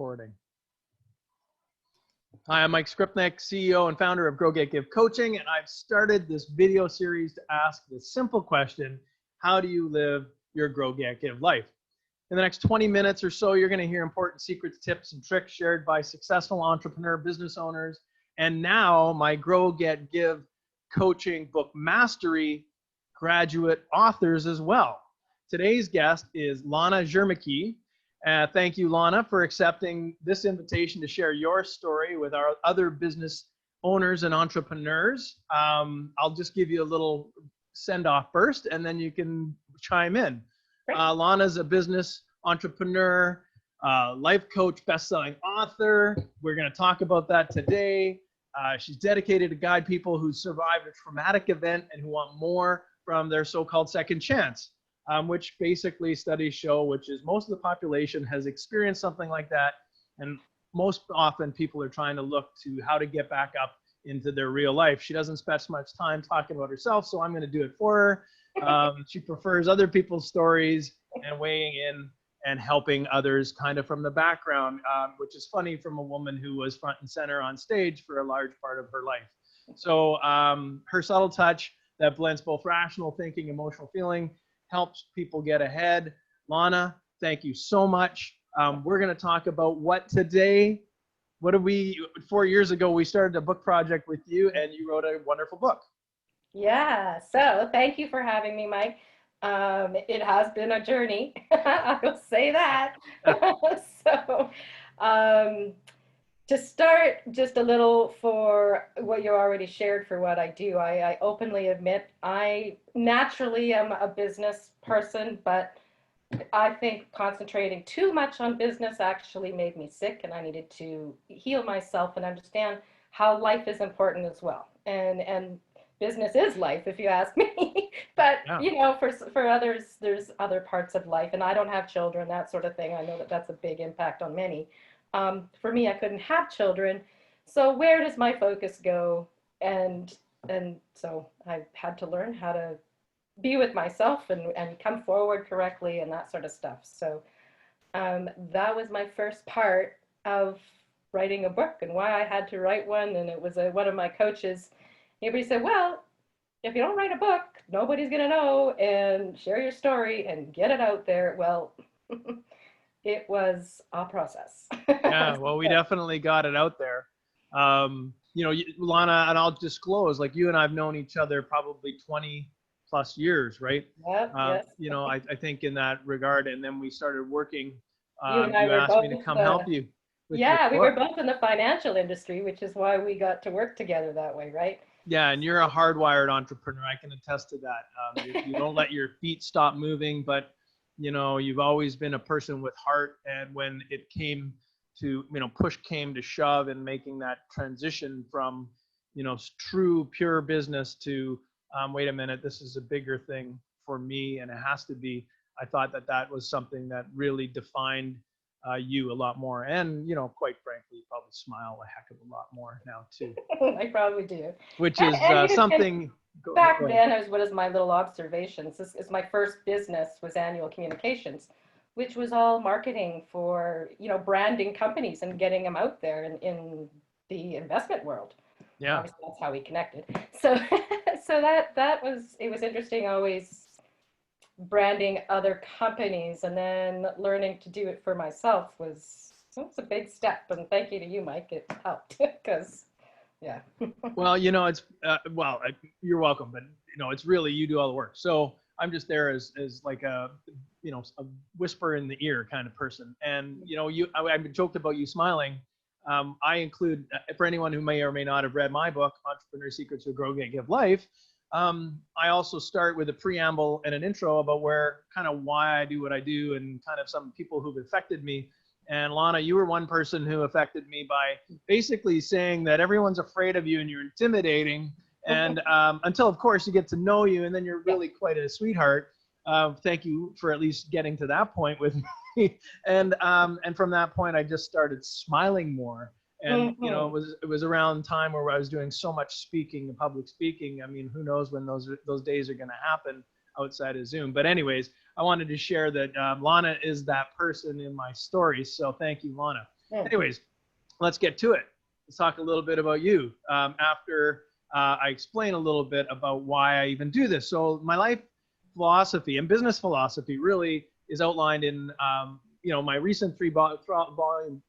recording. Hi, I'm Mike Skrypnek, CEO and founder of GrowgetGive Coaching, and I've started this video series to ask the simple question, how do you live your GrowgetGive life? In the next 20 minutes or so, you're going to hear important secrets, tips, and tricks shared by successful entrepreneur business owners, and now my GrowgetGive Coaching Book Mastery graduate authors as well. Today's guest is Launa Germiquet. Thank you, Launa, for accepting this invitation to share your story with our other business owners and entrepreneurs. I'll just give you a little send-off first, and then you can chime in. Launa's a business entrepreneur, life coach, best-selling author. We're going to talk about that today. She's dedicated to guide people who survived a traumatic event and who want more from their so-called second chance. Which basically studies show, which is most of the population has experienced something like that. And most often people are trying to look to how to get back up into their real life. She doesn't spend much time talking about herself, so I'm going to do it for her. She prefers other people's stories and weighing in and helping others kind of from the background, which is funny from a woman who was front and center on stage for a large part of her life. So her subtle touch that blends both rational thinking, emotional feeling, helps people get ahead. Launa, thank you so much. We're going to talk about what today, 4 years ago, we started a book project with you and you wrote a wonderful book. Yeah, so thank you for having me, Mike. It has been a journey, I will say that. So to start, just a little for what you already shared for what I do, I openly admit I naturally am a business person, but I think concentrating too much on business actually made me sick, and I needed to heal myself and understand how life is important as well. And business is life, if you ask me. But yeah, you know, for others, there's other parts of life, and I don't have children, that sort of thing. I know that that's a big impact on many. For me, I couldn't have children. So where does my focus go? And so I had to learn how to be with myself and come forward correctly and that sort of stuff. So that was my first part of writing a book and why I had to write one. And it was one of my coaches. Everybody said, well, if you don't write a book, nobody's going to know, and share your story and get it out there. Well, it was a process. Yeah, well, we definitely got it out there. You know, Launa, and I'll disclose, like you and I've known each other probably 20 plus years, right? Yep, yes. You know, I think in that regard, and then we started working. You and I were asked me to come help you. Yeah, we were both in the financial industry, which is why we got to work together that way, right? Yeah, and you're a hardwired entrepreneur. I can attest to that. You don't let your feet stop moving, but you know, you've always been a person with heart. And when it came to, you know, push came to shove and making that transition from, you know, true, pure business to, wait a minute, this is a bigger thing for me and it has to be. I thought that that was something that really defined you a lot more. And, you know, quite frankly, you probably smile a heck of a lot more now too. I probably do. Which is something. Back then, what is my little observations? This is my first business was Annual Communications, which was all marketing for, you know, branding companies and getting them out there in the investment world. Yeah. Obviously, that's how we connected. So, it was interesting always branding other companies, and then learning to do it for myself was a big step. And thank you to you, Mike. It helped because. Yeah. Well, you know, it's, you're welcome, but you know, it's really, you do all the work. So I'm just there as like a, you know, a whisper in the ear kind of person. And, you know, I joked about you smiling. I include, for anyone who may or may not have read my book, Entrepreneur Secrets of GrowgetGive Life. I also start with a preamble and an intro about why I do what I do and kind of some people who've affected me. And Launa, you were one person who affected me by basically saying that everyone's afraid of you and you're intimidating. And until, of course, you get to know you, and then you're really quite a sweetheart. Thank you for at least getting to that point with me. And from that point, I just started smiling more. And you know, it was around time where I was doing so much speaking, public speaking. I mean, who knows when those days are going to happen outside of Zoom. But anyways, I wanted to share that Launa is that person in my story. So thank you, Launa. Anyways, let's get to it. Let's talk a little bit about you after I explain a little bit about why I even do this. So my life philosophy and business philosophy really is outlined in my recent three-volume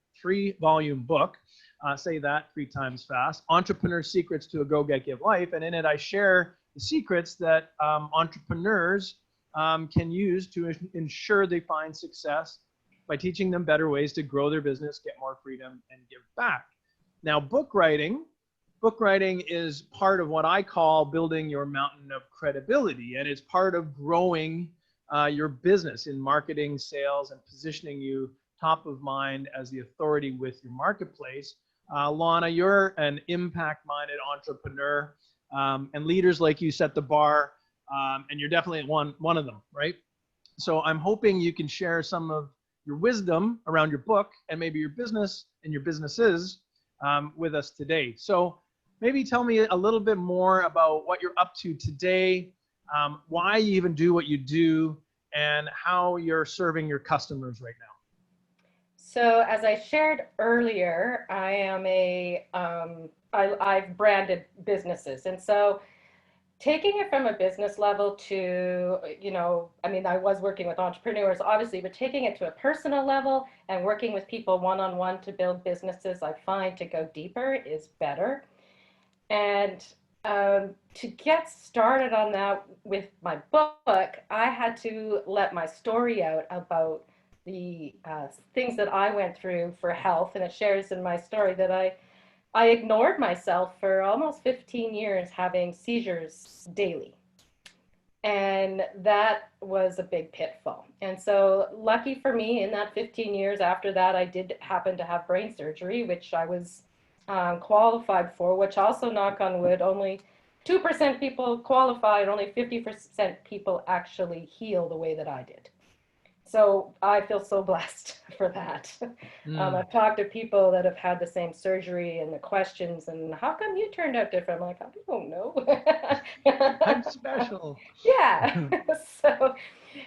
book. Say that 3 times fast. Entrepreneur Secrets to a Grow Get Give Life, and in it I share the secrets that entrepreneurs can use to ensure they find success by teaching them better ways to grow their business, get more freedom, and give back. Now, book writing is part of what I call building your mountain of credibility, and it's part of growing your business in marketing, sales, and positioning you top of mind as the authority with your marketplace. Launa, you're an impact-minded entrepreneur, and leaders like you set the bar, and you're definitely one of them, right? So I'm hoping you can share some of your wisdom around your book and maybe your business and your businesses with us today. So maybe tell me a little bit more about what you're up to today, why you even do what you do, and how you're serving your customers right now. So as I shared earlier, I am I've branded businesses. And so taking it from a business level to, I was working with entrepreneurs, obviously, but taking it to a personal level and working with people one-on-one to build businesses, I find to go deeper is better. And to get started on that with my book, I had to let my story out about the things that I went through for health. And it shares in my story that I ignored myself for almost 15 years having seizures daily. And that was a big pitfall. And so lucky for me, in that 15 years after that, I did happen to have brain surgery, which I was qualified for, which also, knock on wood, only 2% people qualified, only 50% people actually heal the way that I did. So I feel so blessed for that. I've talked to people that have had the same surgery and the questions, and how come you turned out different? I'm like, I don't know. I'm special. Yeah. So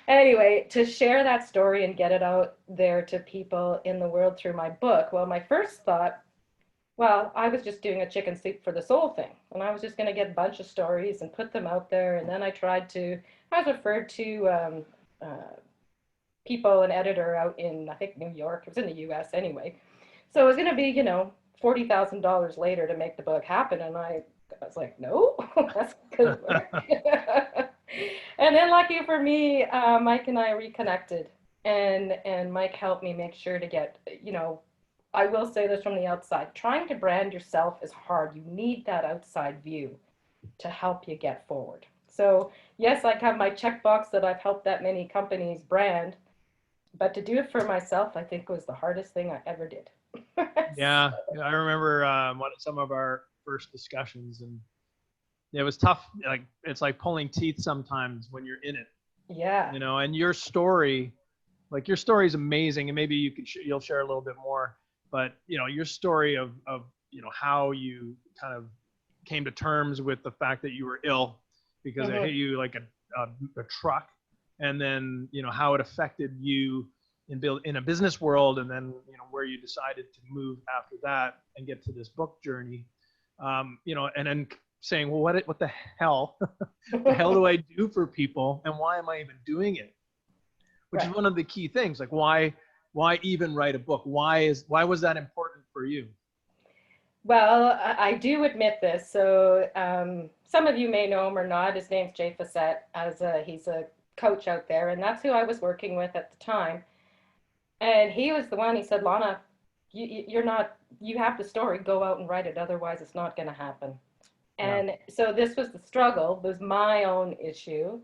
anyway, to share that story and get it out there to people in the world through my book, well, my first thought, well, I was just doing a chicken soup for the soul thing, and I was just going to get a bunch of stories and put them out there. And then I was referred to people, an editor out in, I think, New York. It was in the US anyway. So it was going to be, $40,000 later to make the book happen. And I was like, no, that's good work. And then lucky for me, Mike and I reconnected, and Mike helped me make sure to get, I will say this from the outside, trying to brand yourself is hard. You need that outside view to help you get forward. So yes, I have my checkbox that I've helped that many companies brand, but to do it for myself, I think was the hardest thing I ever did. Yeah, I remember some of our first discussions, and it was tough. Like, it's like pulling teeth sometimes when you're in it. Yeah. And your story is amazing, and maybe you'll share a little bit more. But your story of how you kind of came to terms with the fact that you were ill because it hit you like a truck, and then how it affected you in a business world, and then where you decided to move after that and get to this book journey, and then saying, well, what the hell the hell do I do for people, and why am I even doing it? Which is one of the key things. Like, why even write a book? Why was that important for you? Well, I do admit this. So some of you may know him or not. His name's Jay Facette. He's a coach out there, and that's who I was working with at the time. And he was the one. He said, Launa, you have the story. Go out and write it. Otherwise, it's not going to happen. And so this was the struggle. Was my own issue.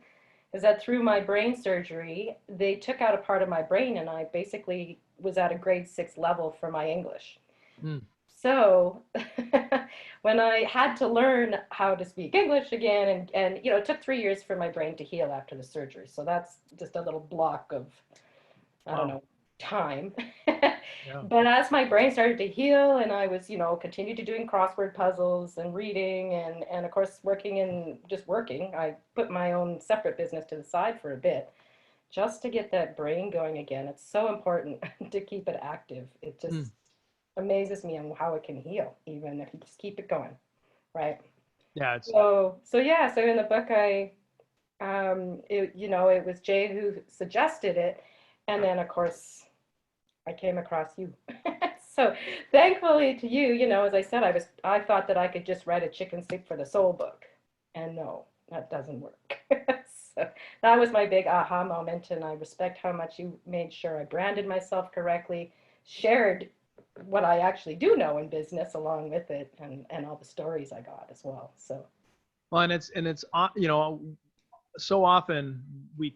Is that through my brain surgery, they took out a part of my brain, and I basically was at a grade 6 level for my English. So when I had to learn how to speak English again, and it took 3 years for my brain to heal after the surgery. So that's just a little block of, I don't know, time. But as my brain started to heal, and I was, continued to doing crossword puzzles and reading, and of course working, I put my own separate business to the side for a bit, just to get that brain going again. It's so important to keep it active. It just amazes me on how it can heal, even if you just keep it going, right? Yeah, it's So yeah, so in the book, it was Jay who suggested it, and then of course I came across you. So thankfully to you, as I said, I thought that I could just write a chicken soup for the soul book, and no, that doesn't work. So that was my big aha moment, and I respect how much you made sure I branded myself correctly, shared what I actually do know in business along with it, and all the stories I got as well. So well, and it's so often we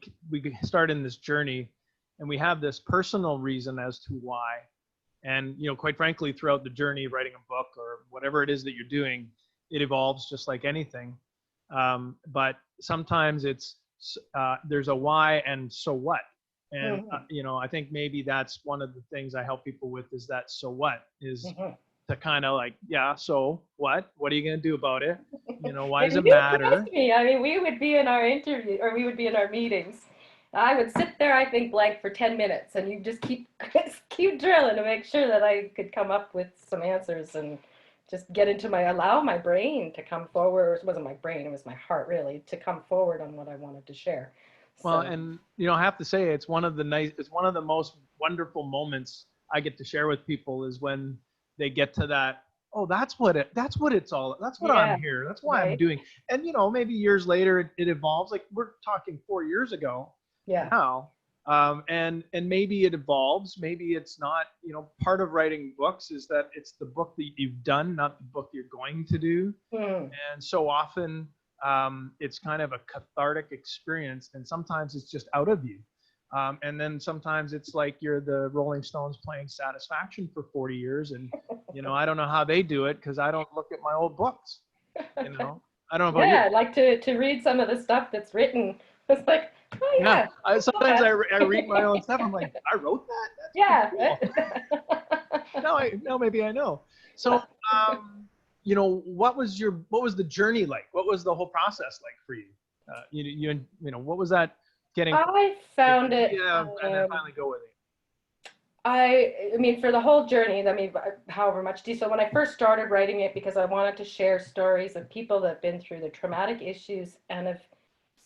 start in this journey, and we have this personal reason as to why. And quite frankly, throughout the journey of writing a book or whatever it is that you're doing, it evolves just like anything. But sometimes there's a why and so what. And mhm, I think maybe that's one of the things I help people with, is that so what is mhm. to kind of like, yeah, so what are you going to do about it? Why does And it you pressed matter? me. I mean, we would be in our interview, or we would be in our meetings. I would sit there, I think, blank for 10 minutes, and you just keep drilling to make sure that I could come up with some answers and just allow my brain to come forward. It wasn't my brain, it was my heart, really, to come forward on what I wanted to share. Well, So, and I have to say, it's one of the most wonderful moments I get to share with people, is when they get to that, oh, that's what that's what I'm yeah, here. That's why I'm right? doing. And maybe years later it evolves. Like, we're talking 4 years ago Yeah. now. And maybe it evolves. Maybe it's not, part of writing books is that it's the book that you've done, not the book you're going to do. Mm. And so often, it's kind of a cathartic experience, and sometimes it's just out of you. And then sometimes it's like you're the Rolling Stones playing Satisfaction for 40 years, and I don't know how they do it, because I don't look at my old books. I don't know about Yeah, you. I'd like to read some of the stuff that's written. It's like, oh Yeah, yeah, sometimes I read my own stuff. I'm like, I wrote that. That's pretty yeah. cool. Now maybe I know. So, what was the journey like? What was the whole process like for you? What was that getting from I the found it. idea and then finally go with it? I mean, for the whole journey, I mean, however much. So when I first started writing it, because I wanted to share stories of people that have been through the traumatic issues and have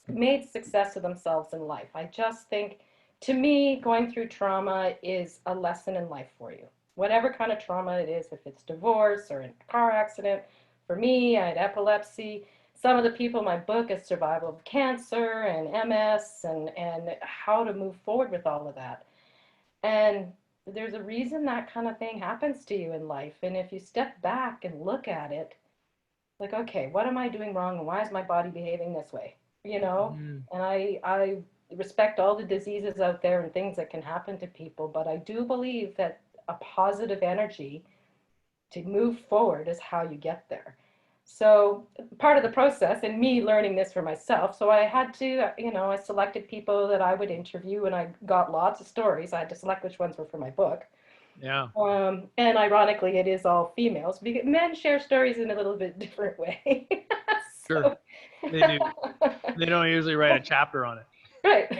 made success of themselves in life. I just think, to me, going through trauma is a lesson in life for you. Whatever kind of trauma it is, if it's divorce or a car accident. For me, I had epilepsy. Some of the people in my book is survival of cancer and MS, and how to move forward with all of that. And there's a reason that kind of thing happens to you in life. And if you step back and look at it, like, okay, what am I doing wrong, and why is my body behaving this way? You know? Mm, And I respect all the diseases out there and things that can happen to people, but I do believe that a positive energy to move forward is how you get there. So part of the process, and me learning this for myself, so I had to, I selected people that I would interview, and I got lots of stories. I had to select which ones were for my book. yeah, And ironically, it is all females, because men share stories in a little bit different way. sure. So, They do. They don't usually write a chapter on it. Like,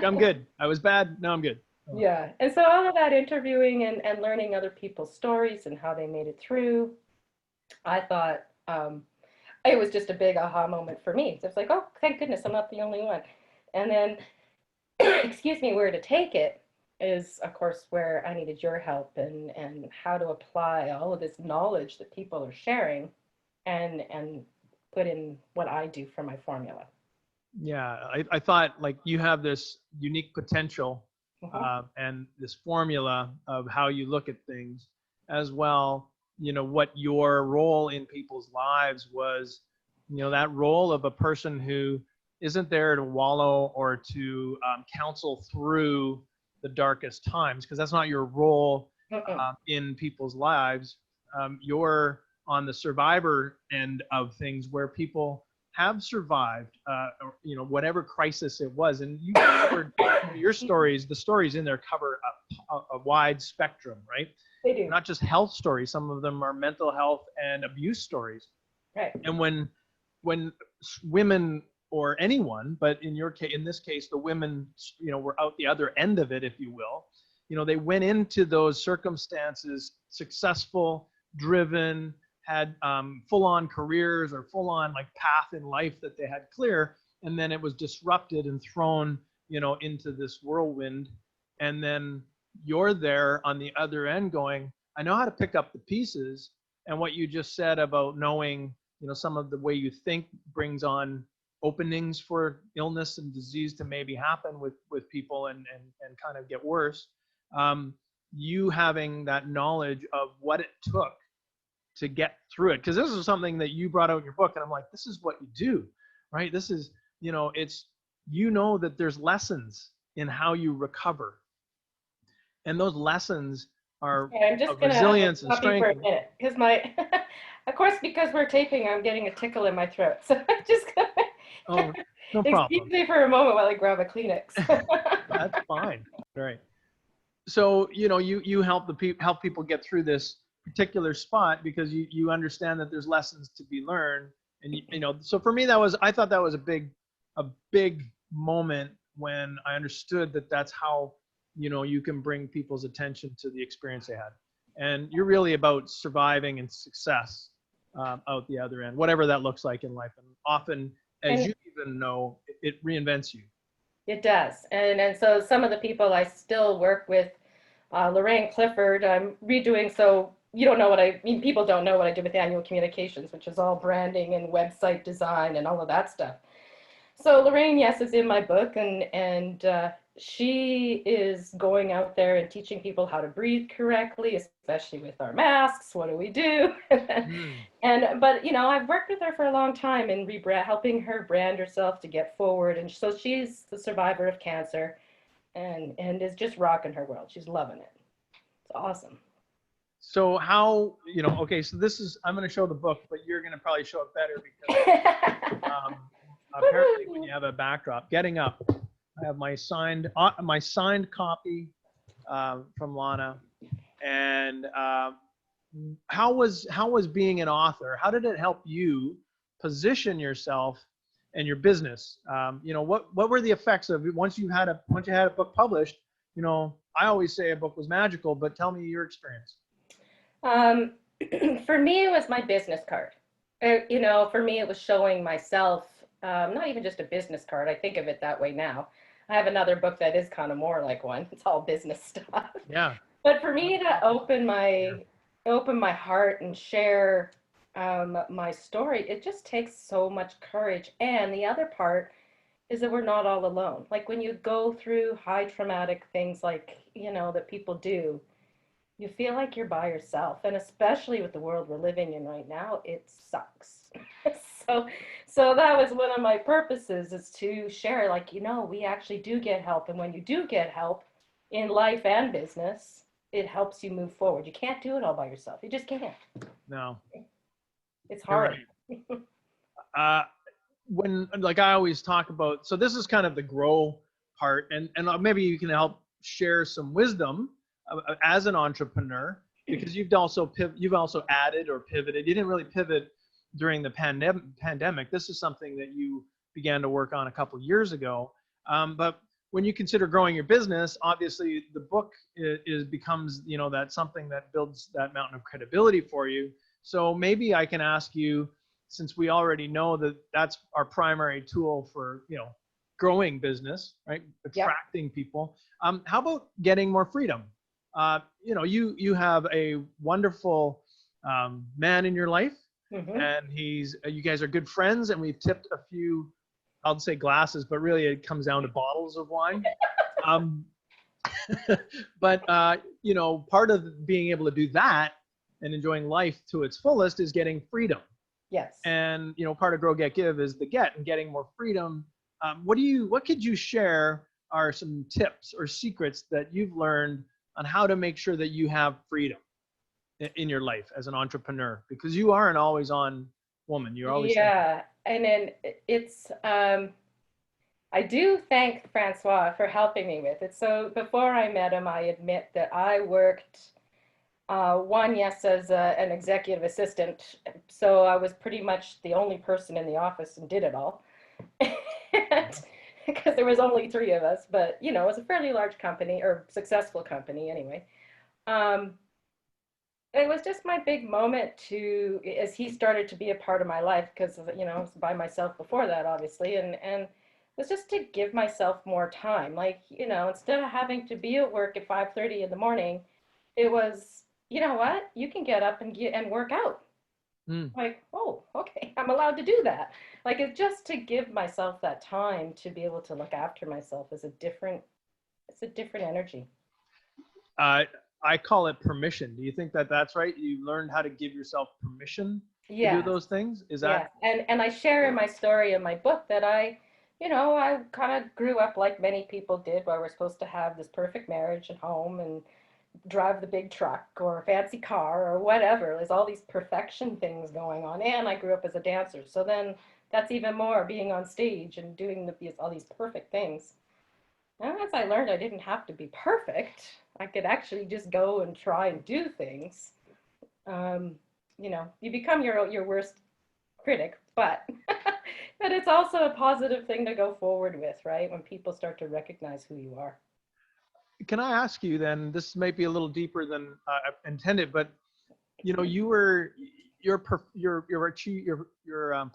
I'm right. good. I was bad. No, I'm good. Oh, Yeah. And so all of that interviewing and learning other people's stories and how they made it through, I thought it was just a big aha moment for me. So it's like, oh, thank goodness I'm not the only one. And then, excuse me, where to take it is, of course, where I needed your help and how to apply all of this knowledge that people are sharing and put in what I do for my formula. yeah. I thought, like, you have this unique potential, Mhm. and this formula of how you look at things, as well. What your role in people's lives was. That role of a person who isn't there to wallow or to counsel through the darkest times, because that's not your role Mm-mm. in people's lives. You're on the survivor end of things, where people have survived, whatever crisis it was. And you covered your stories. The stories in there cover a wide spectrum, right? They do. Not just health stories. Some of them are mental health and abuse stories. Right. And when women, or anyone, but in this case, the women, were out the other end of it, if you will. you know, they went into those circumstances successful, driven, had full-on careers or full-on like path in life that they had clear, and then it was disrupted and thrown, you know, into this whirlwind. And then you're there on the other end going, I know how to pick up the pieces. And what you just said about knowing, you know, some of the way you think brings on openings for illness and disease to maybe happen with people and kind of get worse. You having that knowledge of what it took to get through it, because this is something that you brought out in your book, and I'm like, this is what you do, right? This is, you know, it's, you know, that there's lessons in how you recover, and those lessons are Okay, I'm just of gonna resilience and stop you for strength. a minute because my, of course, because we're taping, I'm getting a tickle in my throat. So I'm just gonna Oh, no excuse problem. me for a moment while I grab a Kleenex. That's fine. All right. So, you know, you help help people get through this particular spot because you understand that there's lessons to be learned. And you know, so for me, I thought that was a big moment when I understood that that's how, you know, you can bring people's attention to the experience they had. And you're really about surviving and success out the other end, whatever that looks like in life. And often, as And you even know, it reinvents you. it does. And so some of the people I still work with, Lorraine Clifford, I'm redoing, so you don't know what I mean, people don't know what I do with annual communications, which is all branding and website design and all of that stuff. So Lorraine, yes, is in my book, and she is going out there and teaching people how to breathe correctly, especially with our masks. What do we do? Mm. And but you know, I've worked with her for a long time in helping her brand herself to get forward. And so she's the survivor of cancer, and is just rocking her world. She's loving it. It's awesome. So how, you know, okay, so this is, I'm going to show the book, but you're going to probably show it better because um, apparently when you have a backdrop, getting up, I have my signed copy from Launa. And how was being an author? How did it help you position yourself and your business? You know, what were the effects of it once you had a book published? You know, I always say a book was magical, but tell me your experience. Um, for me, it was my business card. You know, for me, it was showing myself, not even just a business card. I think of it that way now. I have another book that is kind of more like one. It's all business stuff. Yeah. But for me to open my heart and share my story, it just takes so much courage. And the other part is that we're not all alone. Like when you go through high traumatic things like, you know, that people do, you feel like you're by yourself. And especially with the world we're living in right now, it sucks. so so that was one of my purposes, is to share, like, you know, we actually do get help. And when you do get help in life and business, it helps you move forward. You can't do it all by yourself. You just can't. No, It's you're hard. right. When, like I always talk about, so this is kind of the grow part, and maybe you can help share some wisdom as an entrepreneur, because you've also added or pivoted. You didn't really pivot during the pandemic. This is something that you began to work on a couple years ago. But when you consider growing your business, obviously the book becomes, you know, that something that builds that mountain of credibility for you. So maybe I can ask you, since we already know that that's our primary tool for, you know, growing business, right? Yep. Attracting people. How about getting more freedom? You know, you have a wonderful man in your life, Mm-hmm. and you guys are good friends, and we've tipped a few, I'll say glasses, but really it comes down to bottles of wine. But you know, part of being able to do that and enjoying life to its fullest is getting freedom. Yes. And you know, part of Grow Get Give is the get and getting more freedom. What could you share are some tips or secrets that you've learned on how to make sure that you have freedom in your life as an entrepreneur? Because you are an always on woman. You're always thinking. Yeah. And then it's, I do thank Francois for helping me with it. So before I met him, I admit that I worked yes, as an executive assistant. So I was pretty much the only person in the office and did it all. and, because there was only three of us, but you know, it was a fairly large company or successful company anyway. Um, it was just my big moment to, as he started to be a part of my life, because you know I was by myself before that, obviously, and it was just to give myself more time. Like, you know, instead of having to be at work at 5:30 in the morning, it was, you know what, you can get up and work out. Mm. Like, oh, okay, I'm allowed to do that. Like, it's just to give myself that time to be able to look after myself is a different, it's a different energy. I call it permission. Do you think that that's right? You learned how to give yourself permission to do Yeah. those things? Is Yes, that? and I share in my story in my book that you know, I kind of grew up like many people did, where we're supposed to have this perfect marriage and home and drive the big truck or fancy car or whatever. There's all these perfection things going on, and I grew up as a dancer, so then that's even more being on stage and doing all these perfect things. And as I learned, I didn't have to be perfect. I could actually just go and try and do things. Um, you know, you become your worst critic, but but it's also a positive thing to go forward with, right? When people start to recognize who you are. Can I ask you then? This might be a little deeper than intended, but you know, your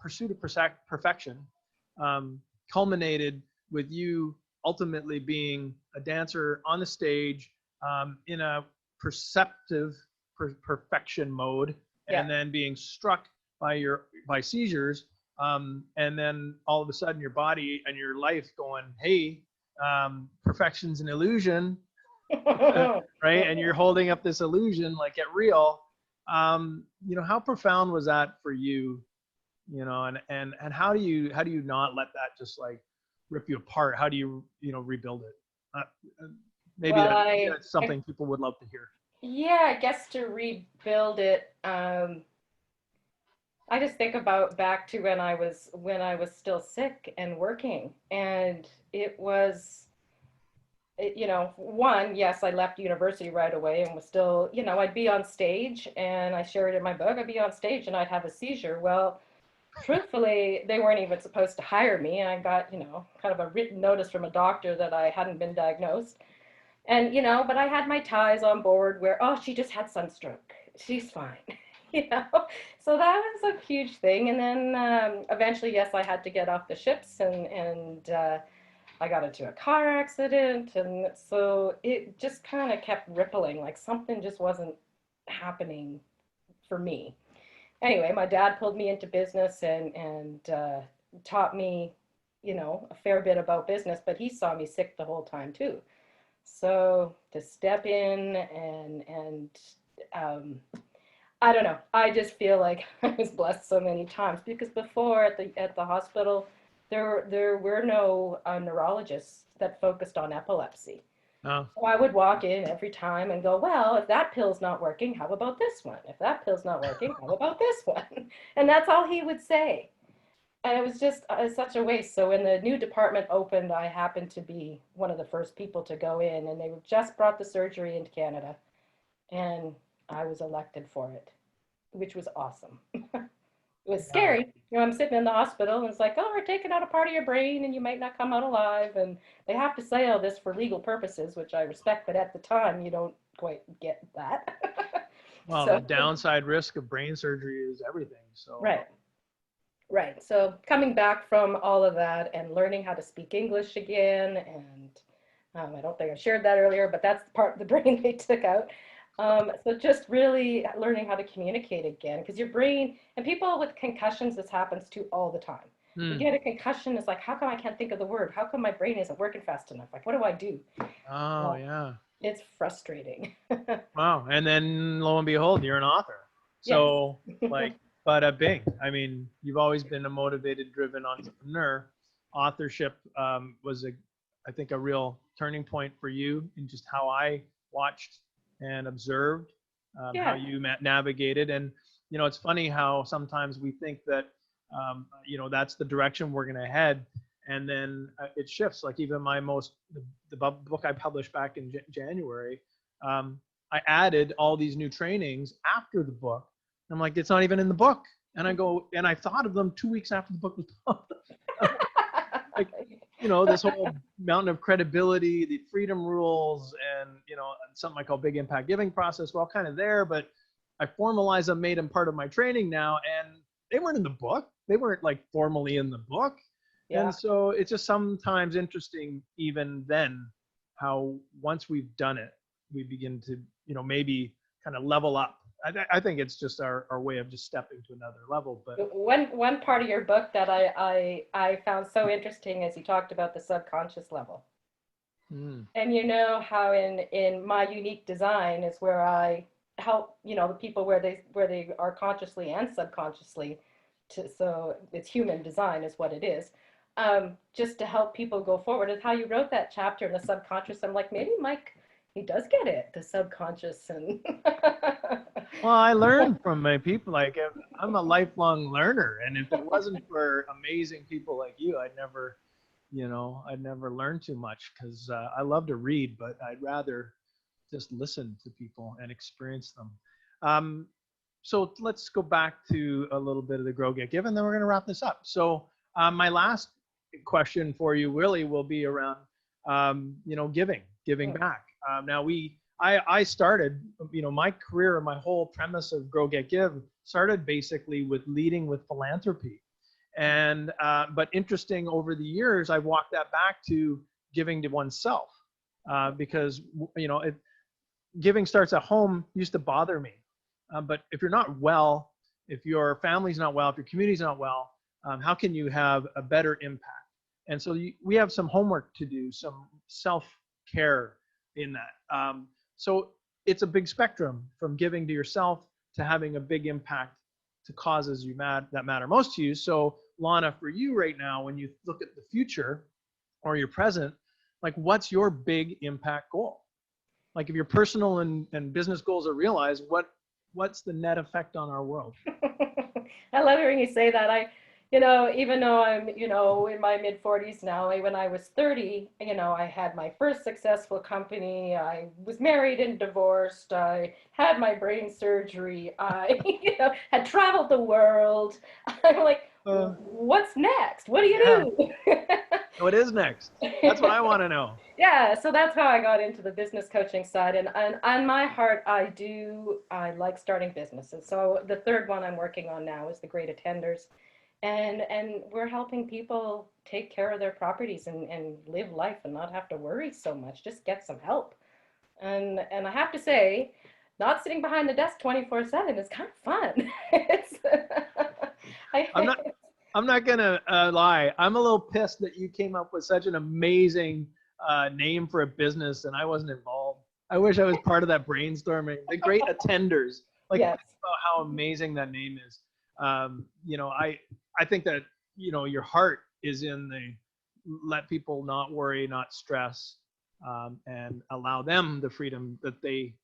pursuit of perfection culminated with you ultimately being a dancer on the stage in a perceptive perfection mode, Yeah. and then being struck by seizures, and then all of a sudden your body and your life going, hey, perfection's an illusion. Right? And you're holding up this illusion like get real. You know, how profound was that for you? You know, and how do you not let that just like rip you apart? How do you, you know, rebuild it? Maybe Well, maybe that's something people would love to hear. yeah, I guess to rebuild it, I just think about back to when I was still sick and working, and it was, you know, one, yes, I left university right away and was still, you know, I'd be on stage, and I shared in my book, I'd be on stage and I'd have a seizure. Well, truthfully, they weren't even supposed to hire me. And I got, you know, kind of a written notice from a doctor that I hadn't been diagnosed. And, you know, but I had my ties on board where, oh, she just had sunstroke. She's fine. You know, so that was a huge thing. And then eventually, yes, I had to get off the ships, and I got into a car accident. And so it just kind of kept rippling, like something just wasn't happening for me. Anyway, my dad pulled me into business and taught me, you know, a fair bit about business, but he saw me sick the whole time too. So to step in and um, I don't know. I just feel like I was blessed so many times because before at the hospital, there were no neurologists that focused on epilepsy. Oh, So I would walk in every time and go, well, if that pill's not working, how about this one? If that pill's not working, how about this one? And that's all he would say. And it was just such a waste. So when the new department opened, I happened to be one of the first people to go in, and they just brought the surgery into Canada, and I was elected for it, which was awesome. It was wow. scary. You know, I'm sitting in the hospital and it's like, oh, we're taking out a part of your brain and you might not come out alive. And they have to say all this for legal purposes, which I respect, but at the time you don't quite get that. Well, the So, downside risk of brain surgery is everything. So, right, right. So coming back from all of that and learning how to speak English again, and I don't think I shared that earlier, but that's the part of the brain they took out. So just really learning how to communicate again, because your brain and people with concussions, this happens to all the time. You hmm. get a concussion, it's like, how come I can't think of the word? How come my brain isn't working fast enough? Like, what do I do? Oh, Uh, yeah. it's frustrating. Wow. And then lo and behold, you're an author. Yes. So, like, bada bing. I mean, you've always been a motivated, driven entrepreneur. Authorship was I think, a real turning point for you in just how I watched and observed how Yeah. you navigated. And, you know, it's funny how sometimes we think that, you know, that's the direction we're going to head. And then it shifts. Like even the book I published back in January, I added all these new trainings after the book. I'm like, it's not even in the book. And I thought of them 2 weeks after the book was published. Like, you know, this whole mountain of credibility, the freedom rules, and, you know, something I call big impact giving process were all kind of there, but I formalized them, made them part of my training now, and they weren't in the book. They weren't like formally in the book. Yeah. And so it's just sometimes interesting even then how once we've done it, we begin to, you know, maybe kind of level up. I think it's just our way of just stepping to another level. But one part of your book that I found so interesting is you talked about the subconscious level. And you know how in my unique design is where I help, you know, the people where they are consciously and subconsciously so it's human design is what it is. Just to help people go forward, is how you wrote that chapter in the subconscious. I'm like, maybe Mike, he does get it, the subconscious. And well, I learned from my people. Like, I'm a lifelong learner, and if it wasn't for amazing people like you, I'd never learn too much, because I love to read, but I'd rather just listen to people and experience them. So let's go back to a little bit of the Grow, Get, Give, and then we're going to wrap this up. So my last question for you really will be around, you know, giving back. Now I started, you know, my career and my whole premise of Grow, Get, Give started basically with leading with philanthropy. And, but interesting, over the years, I've walked that back to giving to oneself, because, you know, giving starts at home used to bother me. But if you're not well, if your family's not well, if your community's not well, how can you have a better impact? And so we have some homework to do, some self-care in that. So it's a big spectrum from giving to yourself to having a big impact to causes that matter most to you. So Launa, for you right now, when you look at the future or your present, like, what's your big impact goal? Like, if your personal and business goals are realized, what's the net effect on our world? I love hearing you say that. You know, even though I'm, you know, in my mid 40s now, when I was 30, you know, I had my first successful company. I was married and divorced. I had my brain surgery. I, you know, had traveled the world. I'm like, what's next? What do you do? What is next? That's what I want to know. Yeah, so that's how I got into the business coaching side. And on my heart, I like starting businesses. So the third one I'm working on now is the Great Attenders. And we're helping people take care of their properties and live life and not have to worry so much, just get some help. And I have to say, not sitting behind the desk 24/7 is kind of fun. I'm not gonna lie. I'm a little pissed that you came up with such an amazing name for a business and I wasn't involved. I wish I was part of that brainstorming. The Great Attenders. Like, yes. Think about how amazing that name is. You know, I think that, you know, your heart is in the let people not worry, not stress, and allow them the freedom that they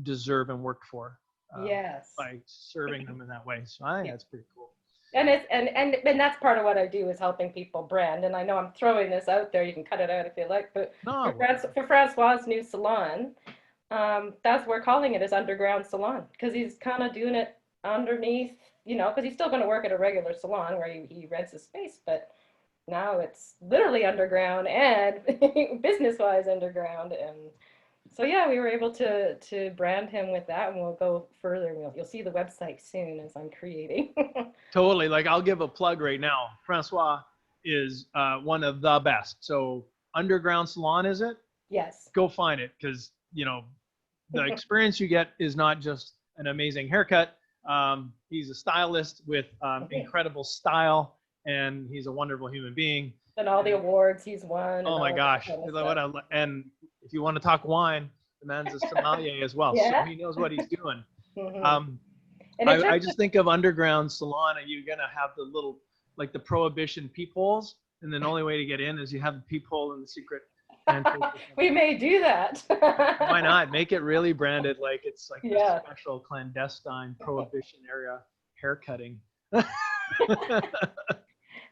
deserve and work for. Yes. By serving them in that way. So I think that's pretty cool. And it's and that's part of what I do, is helping people brand. And I know I'm throwing this out there. You can cut it out if you like. But no, for Francois' new salon, that's we're calling it his underground salon, because he's kind of doing it underneath, you know, because he's still going to work at a regular salon where he rents a space, but now it's literally underground and business-wise underground. And so yeah, we were able to brand him with that, and we'll go further. You'll see the website soon as I'm creating. Totally. Like, I'll give a plug right now. Francois is one of the best. So Underground Salon, is it? Yes. Go find it, because, you know, the experience you get is not just an amazing haircut. He's a stylist with incredible style, and he's a wonderful human being. And all the awards he's won. Oh my gosh. And if you want to talk wine, the man's a sommelier as well. Yeah. So he knows what he's doing. Mm-hmm. I just think of Underground Salon, and you're going to have the little, like, the prohibition peepholes. And the only way to get in is you have the peephole in the secret. We may do that. Why not? Make it really branded, like it's like yeah. a special clandestine prohibition area haircutting.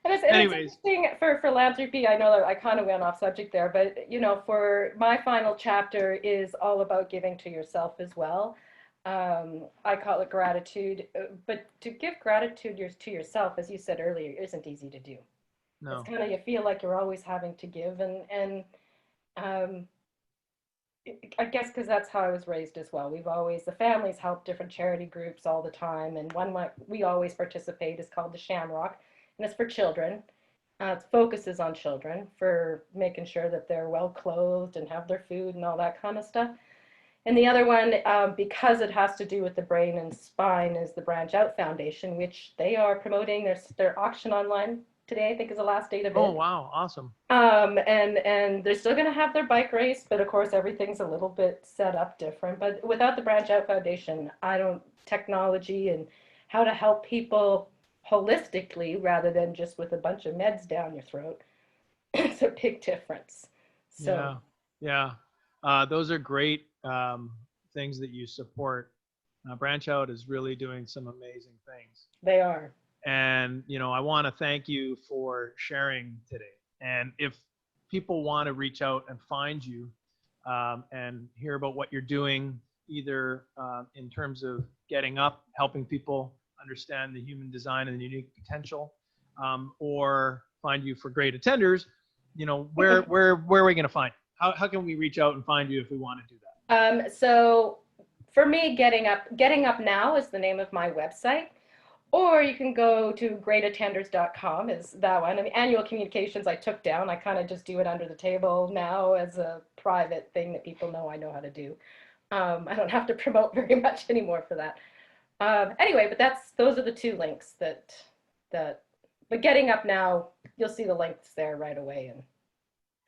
It's interesting for philanthropy. I know that I kind of went off subject there, but, you know, for my final chapter is all about giving to yourself as well. I call it gratitude, but to give gratitude to yourself, as you said earlier, isn't easy to do. No. It's kind of, you feel like you're always having to give, and um, I guess because that's how I was raised as well. The families help different charity groups all the time, and one we always participate is called the Shamrock, and it's for children. It focuses on children for making sure that they're well clothed and have their food and all that kind of stuff. And the other one, because it has to do with the brain and spine, is the Branch Out Foundation, which they are promoting their auction online today. I think is the last date of it. Oh, wow. Awesome. And they're still going to have their bike race, but of course everything's a little bit set up different. But without the Branch Out Foundation, technology and how to help people holistically rather than just with a bunch of meds down your throat, it's a big difference. So yeah. Those are great things that you support. Branch Out is really doing some amazing things. they are. And, I want to thank you for sharing today. And if people want to reach out and find you and hear about what you're doing, either in terms of getting up, helping people understand the human design and the unique potential, or find you for great attenders, where are we going to find you? How can we reach out and find you if we want to do that? So for me, Getting Up Now is the name of my website. Or you can go to growgetgivesecrets.com is that one. I mean, annual communications I took down. I kind of just do it under the table now as a private thing that people know I know how to do. I don't have to promote very much anymore for that. Anyway, but those are the two links but Getting Up Now, you'll see the links there right away.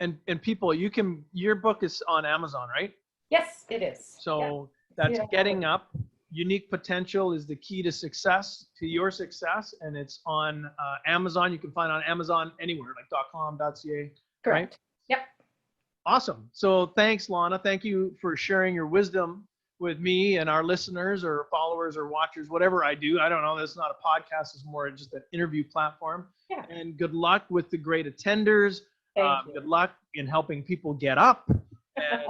And people, your book is on Amazon, right? Yes, it is. So that's Getting Up. Unique potential is the key to your success, and it's on Amazon. You can find it on Amazon anywhere, like .com.ca. Correct. Right? Yep. Awesome. So thanks, Launa. Thank you for sharing your wisdom with me and our listeners or followers or watchers, whatever I do. I don't know. This is not a podcast. It's more just an interview platform. Yeah. And good luck with the great attenders. Thank you. Good luck in helping people get up. And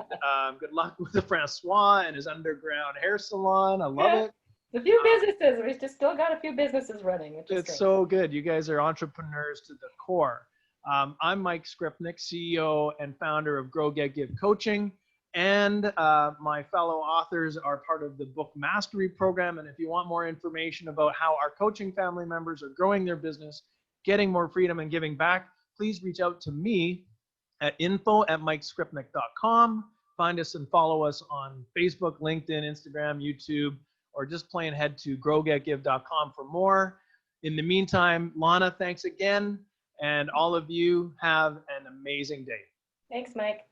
good luck with Francois and his underground hair salon. I love it. A few businesses. We've just still got a few businesses running, which is It's great. so good. You guys are entrepreneurs to the core. I'm Mike Skrypnek, CEO and founder of Grow Get Give Coaching. And my fellow authors are part of the Book Mastery Program. And if you want more information about how our coaching family members are growing their business, getting more freedom and giving back, please reach out to me at info@mikeskrypnek.com. Find us and follow us on Facebook, LinkedIn, Instagram, YouTube, or just plain head to growgetgive.com for more. In the meantime, Launa, thanks again. And all of you have an amazing day. Thanks, Mike.